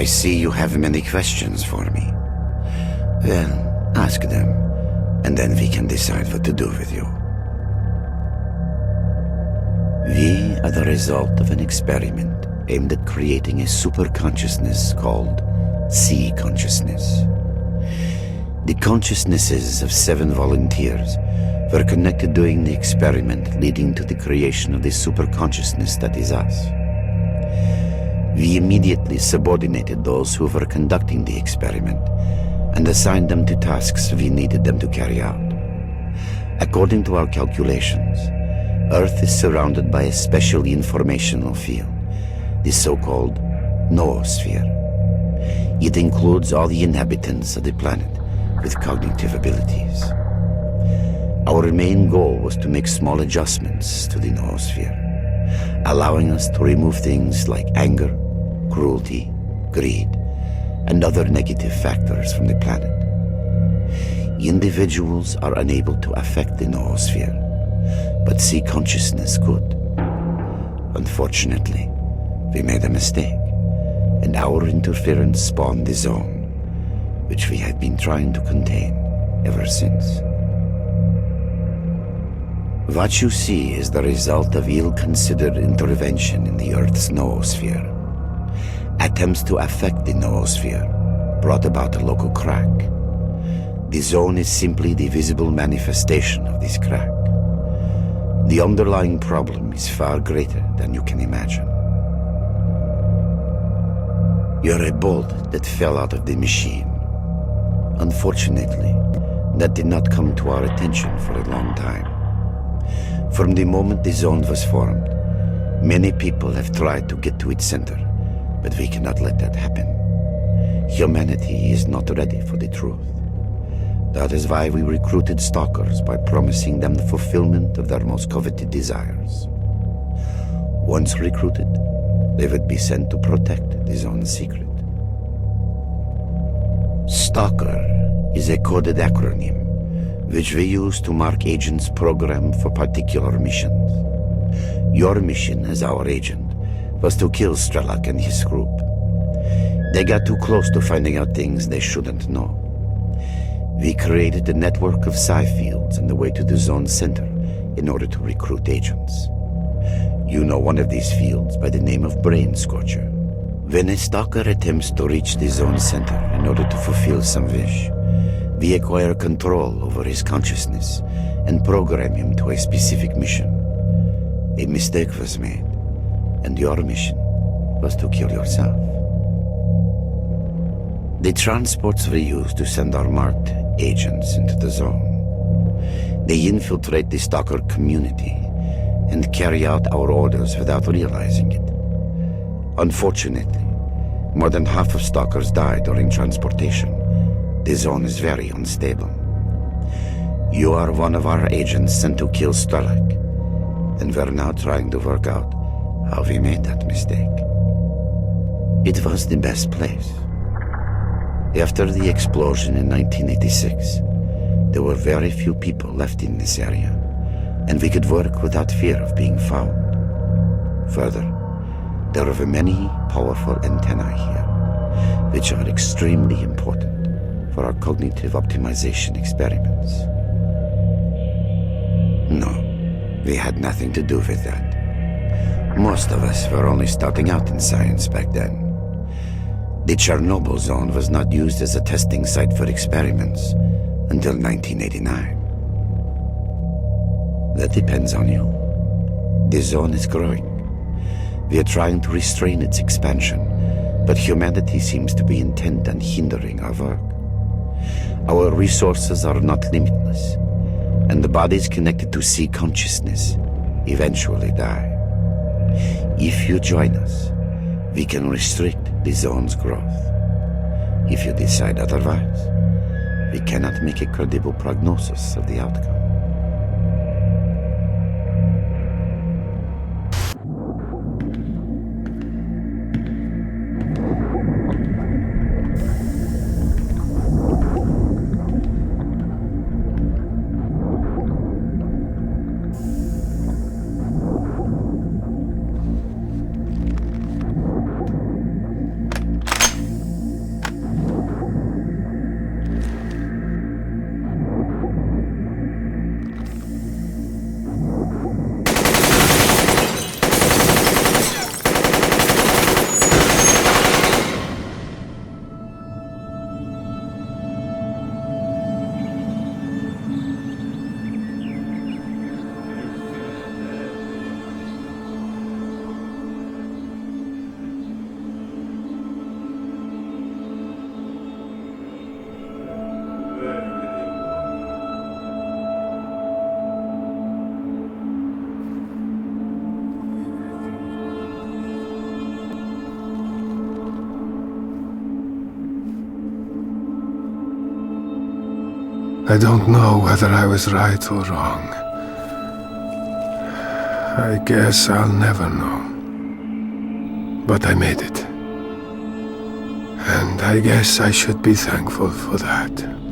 I see you have many questions for me. Well, ask them, and then we can decide what to do with you. We are the result of an experiment aimed at creating a super-consciousness called sea consciousness. The consciousnesses of 7 volunteers were connected during the experiment, leading to the creation of the super-consciousness that is us. We immediately subordinated those who were conducting the experiment and assigned them to tasks we needed them to carry out. According to our calculations, Earth is surrounded by a special informational field, the so-called noosphere. It includes all the inhabitants of the planet with cognitive abilities. Our main goal was to make small adjustments to the noosphere, allowing us to remove things like anger, cruelty, greed, and other negative factors from the planet. Individuals are unable to affect the noosphere, but sea consciousness could. Unfortunately, we made a mistake, and our interference spawned the zone, which we have been trying to contain ever since. What you see is the result of ill-considered intervention in the Earth's noosphere. Attempts to affect the noosphere brought about a local crack. The zone is simply the visible manifestation of this crack. The underlying problem is far greater than you can imagine. You're a bolt that fell out of the machine. Unfortunately, that did not come to our attention for a long time. From the moment the zone was formed, many people have tried to get to its center, but we cannot let that happen. Humanity is not ready for the truth. That is why we recruited stalkers by promising them the fulfillment of their most coveted desires. Once recruited, they would be sent to protect the zone's secret. S.T.A.L.K.E.R is a coded acronym which we use to mark agents programmed for particular missions. Your mission as our agent was to kill Strelok and his group. They got too close to finding out things they shouldn't know. We created a network of psi fields on the way to the zone's center in order to recruit agents. You know one of these fields by the name of Brain Scorcher. When a stalker attempts to reach the zone's center in order to fulfill some wish, we acquire control over his consciousness and program him to a specific mission. A mistake was made, and your mission was to kill yourself. The transports we use to send our marked agents into the zone. They infiltrate the stalker community and carry out our orders without realizing it. Unfortunately, more than half of stalkers die during transportation. The zone is very unstable. You are one of our agents sent to kill Strelok, and we're now trying to work out how we made that mistake. It was the best place. After the explosion in 1986, there were very few people left in this area, and we could work without fear of being found. Further, there are many powerful antennae here, which are extremely important for our cognitive optimization experiments. No, we had nothing to do with that. Most of us were only starting out in science back then. The Chernobyl zone was not used as a testing site for experiments until 1989. That depends on you. The zone is growing. We are trying to restrain its expansion, but humanity seems to be intent on hindering our work. Our resources are not limitless, and the bodies connected to sea consciousness eventually die. If you join us, we can restrict the zone's growth. If you decide otherwise, we cannot make a credible prognosis of the outcome. I don't know whether I was right or wrong. I guess I'll never know. But I made it. And I guess I should be thankful for that.